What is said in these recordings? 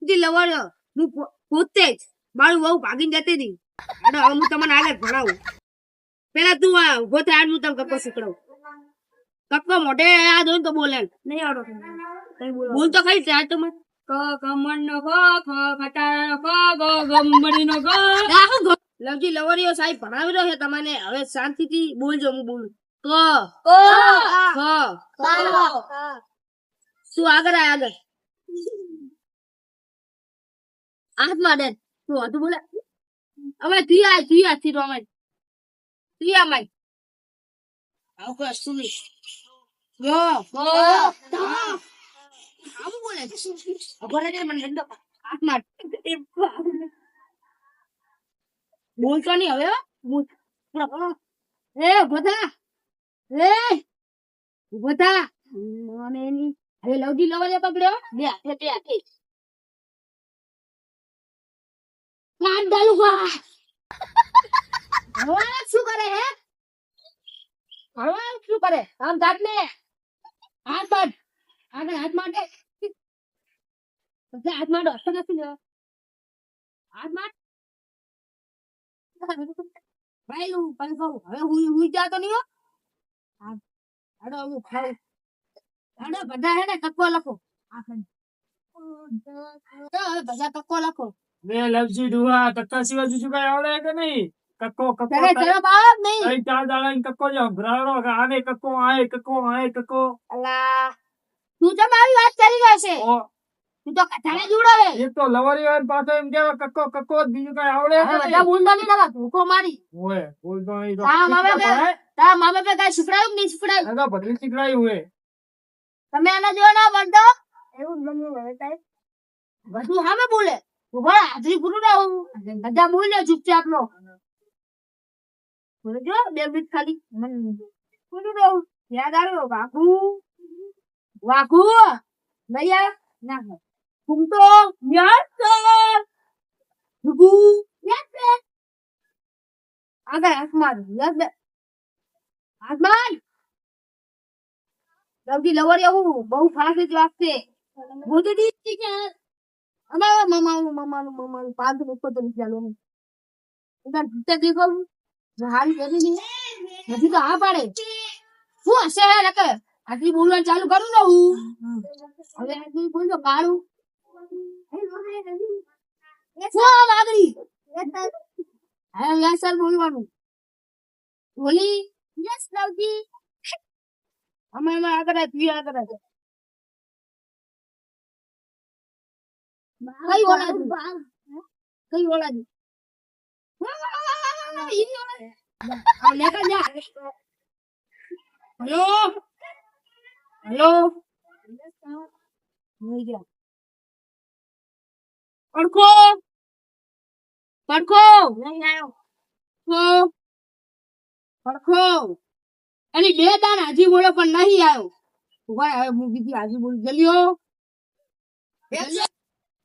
Lover હું પોતે જ મારું વહુ ભાગીને જતી હતી. હવે હું તમને આગળ ભણાવું. પેલા તું ઉભો થાય હું તમને કક્કો શીખડાવું. કક્કો મોઢે યાદ હોય તો બોલે નહીં આવડો બોલ તો કઈ ચાર તમે ક કમણ નો ક ખ ખટારા નો ક ગ ગમડી નો ગ લવજી લવરીઓ સાહેબ ભણાવી રહ્યો છે તમને. હવે શાંતિથી બોલજો. હું બોલું ક ખ શું આગળ આગળ હાથમાં દે તું હતું બોલે. હવે થિયા થી રોમાય થિયા માય આવું કઈ શું નહીં. આવું બોલે ખબર છે મને ધંધો હાથમાં બોલતો નહીં હવે. એ બધા બધા મને એની હવે લવજી લવરે પકડ્યો બે હાથે તે હાથે કાન ડાલું વા હવે શું કરે હે હવે શું કરે આમ દાટ ને હાથ બાદ આગળ હાથ માટે હાથ માંડો હસ્તો નથી લેવા હાથ માંડ ભાઈલું પણ કહું હવે હું જાતો નહીં હો. હાડો હું ખાઉં હાડો બધા હે ને કક્કો લખો હવે બધા કક્કો લખો. મે લવજી ડુઆ કક્કા સિવાય બીજું કઈ આવડે કે નહીં? કક્કો કક્કો તને જવાબ આવે જ નહીં. કઈ ચાર દાડા કક્કો જ ભરાડો કે આને કક્કો આય કક્કો અલા તું તો મારી વાત કરી રહ્યો છે. ઓ તું તો કથાને જોડો હે. એક તો લવરી હોય પાછો એમ કેવા કક્કો કક્કો જ બીજું કઈ આવડે કે બધા નહીં? બોલતો નહીં તારા ભૂખો મારી ઓય બોલતો નહીં તો તારા મા બાપે કઈ શીખડાયું કે નહીં શીખડાયું? લગા ભદ્રી શીખડાયું હોય. તમે એના જેવો ના બનતો એવું ગમ્યું હવે તારે બધું સામે બોલે ઉભા હાજરી પૂરું ના હું બધા બોલે ચૂપચાપ નો બોલજો 2 મિનિટ ખાલી પૂરું રહું યાદ આવ્યો વાઘુ નૈયા ના ઘૂમતો યાદ ભૂગુ યાદ આગળ હાથ માર યાદ હાથ માર લવજી લવરી આવું બહુ ફાસ્ટ જ વાગશે બોલતી હતી કે અમારા મામાનું પાંચ ઉપર તો ચાલો એના જીતા દેખો હારી કરી દી હજી તો હા પાડે શું હશે નકે આટલી બોલવાનું ચાલુ કરું ને હું હવે આટલી બોલજો કાળું શું માગરી હા યસ સર બોલવાનું બોલી યસ લવજી અમે આગળ તું આગળ કઈ ઓલા હેલો હેલો પડખો પડખો નહીં આવ્યો પડખો એની 2 દાન હાજી બોલો પણ નહીં આવ્યો ઉભા હવે હું કીધી હાજી બોલ જલ્યો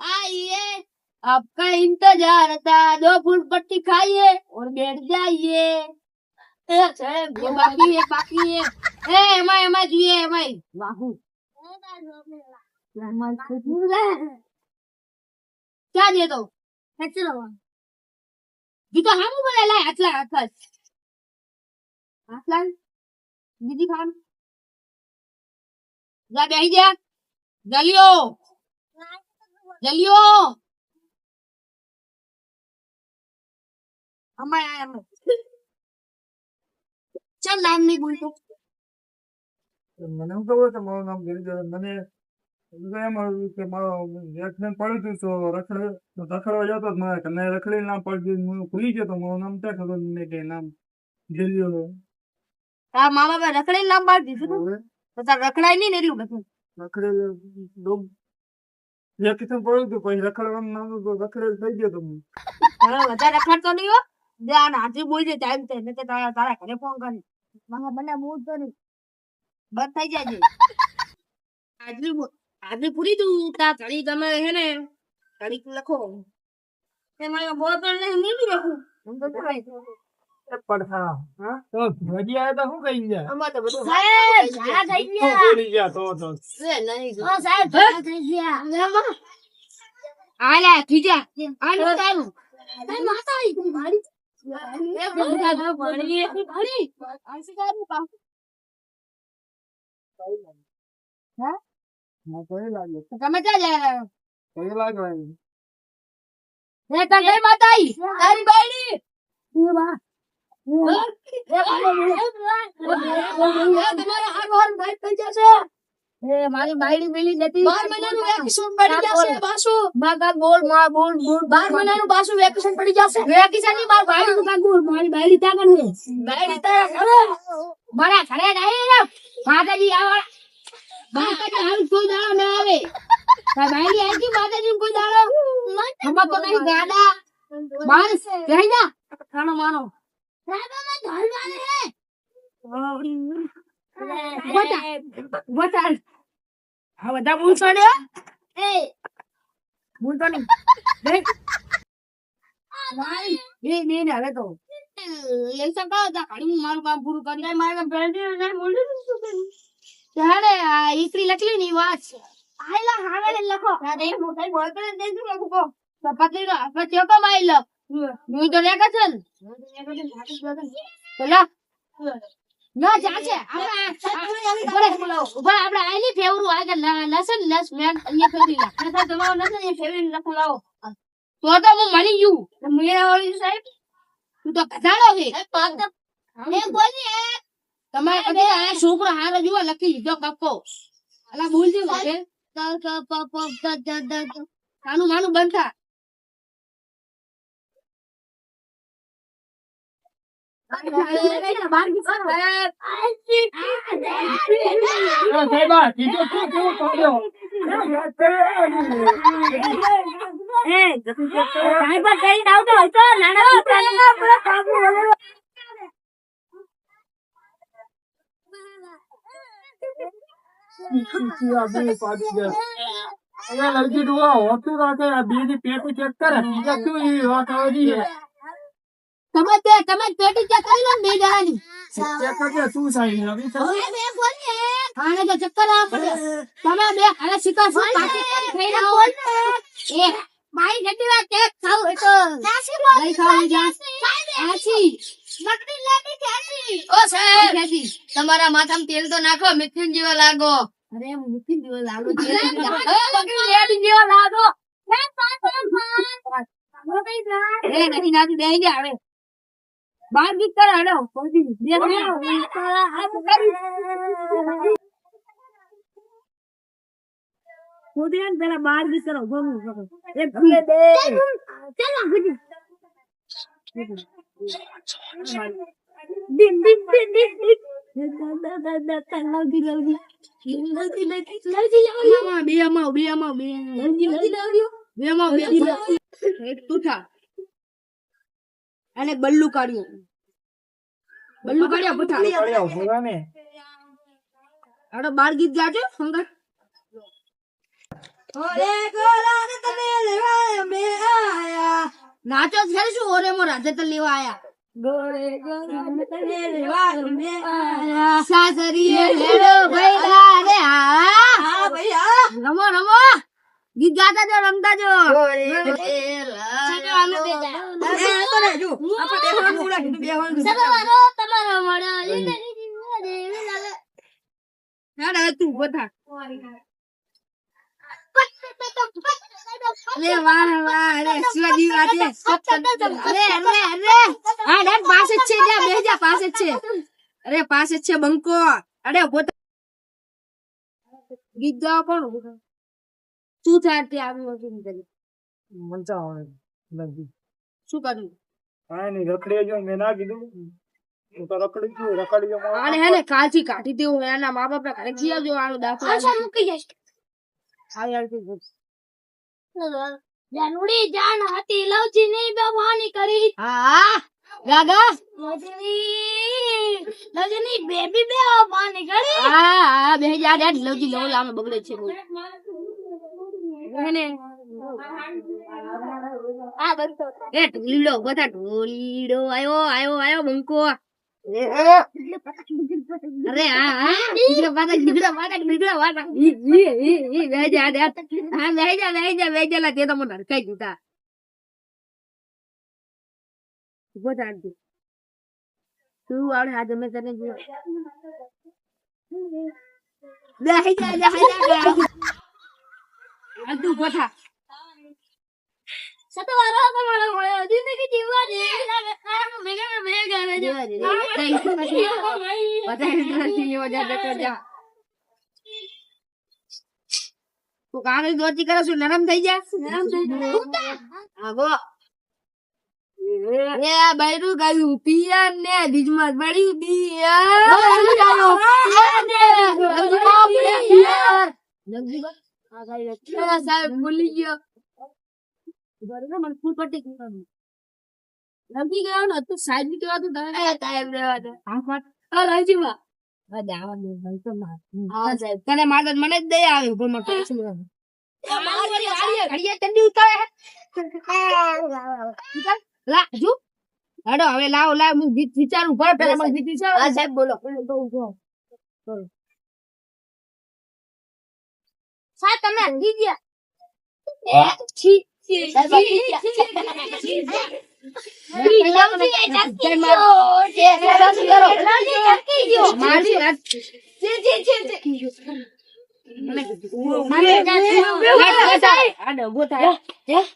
आइए आपका इंतजार था 2 फूल पट्टी खाइए और बैठ जाइए बाकी है एमा जुए एमा वाहू क्या दे दो तो हम बोले ला हाथ दीदी खान जा बैठ जा जलियो जलियो हमारे चल नाम नहीं बोलतो મને શું ખબર છે મારું નામ ગિરિધર મને એમ આવ્યું કે મારો એક્સિડન્ટ પડ્યું હતું તો રખડવા જતો મારા કને રખડી નામ પડી હું ભૂલી ગયો તો મારું નામ ત્યાં ખબર નહીં કે નામ ગેલિયો તારા મા બાપે રખડે નામ પાડી દીધું તો તાર રખડાય નહીં ને એટલું બધું રખડેલ એક્સિડન્ટ પડ્યું હતું પછી રખડવાનું નામ રખડેલ થઈ ગયો તો હું વધારે રખડતો નહીં હો ધ્યાન હાજરી બોલજે ટાઈમ થાય ને તારા ઘરે ફોન કરી મારા મને મૂડ તો નહીં બસ થઈ જાય છે હાજરી પૂરી તું તા ઘડી તમે હે ને ઘડી લખો તે મારે બોતલ ને નીકળી રાખું હું તો થાય પડખા હા તો ભજી આયા તો શું કહી ગયા અમાર તો બધું સાહેબ ઝાડા થઈ ગયા બોલી ગયા તો એ નહીં સાહેબ ઝાડા થઈ ગયા આલે ખીજા આ નો તારું એ માતા ઈ મારી એ બધા ના પાણી એ પાણી આસી કારું કા હા ના કોઈ લાગ્યો તમે ક્યાં જાય કોઈ લાગ્યો એમ. હે તા ગઈ માતા ઈ તારી બાયડી એ બા તમારા હાર હાર ગાય થઈ જશે એ મારી બાયડી મિલી નથી 12 મહિનાનું વેકેશન પડી જશે બાસુ માગા બોલ માં બોલ 12 મહિનાનું બાસુ વેકેશન પડી જશે વેકેશન ની બાર બાયડી નું કાગુ મારી બાયડી તા કને બાયડી તા ઘરે મારા ઘરે નહીં રે માતાજી આવા માતાજી હાલ કોઈ દાડો ના આવે તાર બાયડી આવી કે માતાજી કોઈ દાડો હમા તો નહીં ગાડા બસ રહી જા ખાનો માનો રાબા માં ધરવાને હે વટા હા બધા બોલતો ને એ બોલતો નહીં દેખ એ ને ને હવે તો લેસન કા તા ખાલી મારું કામ પૂરું કરી મારે કામ પેન્ટી ને બોલી તારે આ ઈસરી લખલી ની વાત આયલા હાવે લખો આ દેખ મોટાઈ બોલ કરે દે દઉં લખો કો તો પતલી નો આપણે ચોકો માઈ લો હું તો લેકા ચલ ચલા ના જાશે આપણે આપણે આઈલી ફેવરું આગળ લસન લસ મેન અહીંયા ફેરી લા આ તમારો લસન એ ફેરી લખો લાવો તો હું મળી ગયું મેરા વાળી સાહેબ તું તો કધાડો છે એ બોલી તમારે કદી આ છોકરો હારો જુઓ લખી લીધો કક્કો અલા બોલજે કે કાનું માનું બનતા સાહેબા કીધું શું કેવું કર્યો લડકી ડુઆ હોતું રાખે આ બે ની પેટ ચેક કરે બીજા શું એવી વાત આવી છે તમે પેટી ચેક કરી લો ને બે જણાની ચેક કરજે શું સાહેબ આવી છે આને તો ચક્કર આવે પડે તમે બે ખાલી શીખો શું પાટી થઈ રહ્યો એ મારી જતી વાત ચેક ખાવ એ તો લઈ ખાવ જા આછી લકડી લેતી કેસી ઓ સાહેબ તમારા માથામાં તેલ તો નાખો મિથુન જેવો લાગો અરે મિથુન જેવો લાગો તેલ લકડી લેતી જેવો લાગો એ નહીં નાતી દે જ આવે બાર ગીત કરે હડો કોઈ દેખ કોદિયાન પેલા બાર ગીત કરો ગમું એક ભલે દે ચાલો ગુજી દિન દિન દિન દિન દાદા કલાવજી બે અમાવ બે એક તુઠા અને બલ્લુ કાઢ્યો પુઠા આડો બાર ગીત ગાજો સંગત ઓરે ગોરા ને તને લેવા મે આયા નાચો છે શું ઓરે મો રાધે તને લેવા આયા ગોરે ગોરા ને તને લેવા મે આયા સાસરીએ લેડો ભઈલા રે હા ભઈયા રમો ગીત ગાતા જો રમતા જો ગોરે અમે બેજા જો આપણે બેહવાનું ઉડા કીધું બેહવાનું સવારો તમારો મળો ના તું બધા અરે વાહ અરે શિવાજી વાતે અરે હા ડન પાસે જ છે જા બેજા પાસે જ છે અરે પાસે જ છે બંકો અરે પોતા ગીત ગાવ કોણ તું થાતે આવ્યું હતું કરી મંચા આવે લગી શું કર્યું હા ની રખડી જો મેં ના કીધું હું તો રખડી જો આને હે ને કાલથી કાઢી દેવું એના મા બાપ ઘરે જી આવજો આનો દાખલો આ મૂકી જઈશ આ યાર કે જાનુડી જાન હતી લવજી ની બેવાની કરી હા ગાગા લવજી ની બેબી બેવાની કરી હા બે જા ડેડ લવજી લો લામે બગડે છે બોલ એને આ બનતો એ ઢોલીડો બધા ઢોલીડો આયો બંકો અરે હા નીકળો વાટક ઈ વેજા દે હા વેજા લા તે તો મને હરકાઈ દીધા ઉભો થા તું આવડે હાથ અમે તને જો જા આ તું ઉભો થા સતવારો તમારો મળ્યો જિંદગી જીવવાની તું કાગળ દોતી કરો છું નરમ થઈ જા આગો એ બૈરું ગાયું પિયા ને બીજમાં બળ્યું બિયા સાહેબ ભૂલી ગયો બરોબર મને ફૂલ પટ્ટી કરવાનું લગી ગયો ને તો સાહેબ ની કેવા તું ટાઈમ રહેવા દે આ પાટ આ લાજી માં આ દાવા દે ભાઈ તો માર હા સાહેબ તને માર મને જ દે આવે ઉપર માં ટેન્શન લે માર ઘડિયા તંડી ઉતારે લા જો હાડો હવે લાવ હું ગીત વિચારું ભર પેલા મને ગીત વિચાર હા સાહેબ બોલો સાહેબ તમે હંગી ગયા છી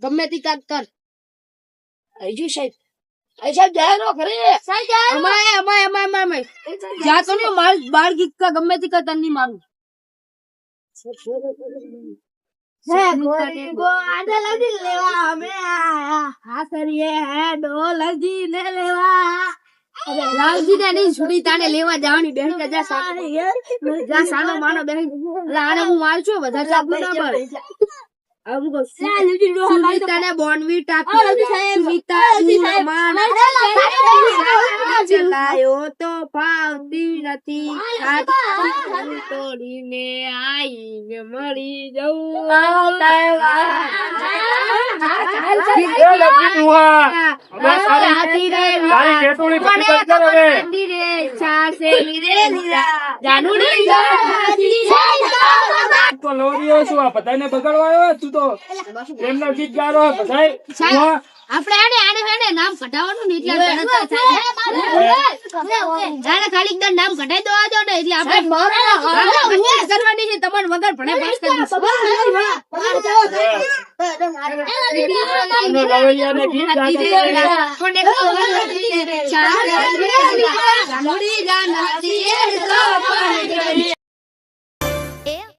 ગમે તે કાક કર હજુ સાહેબ અમાય જાતો ને બાર ગીત કા ગમે તે કા તન નહીં મારું લાલજી ને નહીં છોડી તાને લેવા જવાની બેન જા સાનો માનો બેન આને હું માર છું બધા ચાબુ ના પડે અમુક સુમિતાને બોનવી ટાકી સુમિતા માન ચલાયો તો ફાવતી નથી તોડીને આઈને મળી બધાને બગાડવા તું તો એમના ગીત ગારો બધા આપણે આને નામ કઢાવવાનું ને એટલે ખાલી એકદમ નામ કઢાઈ દેવા દો ને એટલે આપણે કરવાની છે તમારે વગર ભણે પાસ કરી દઈશું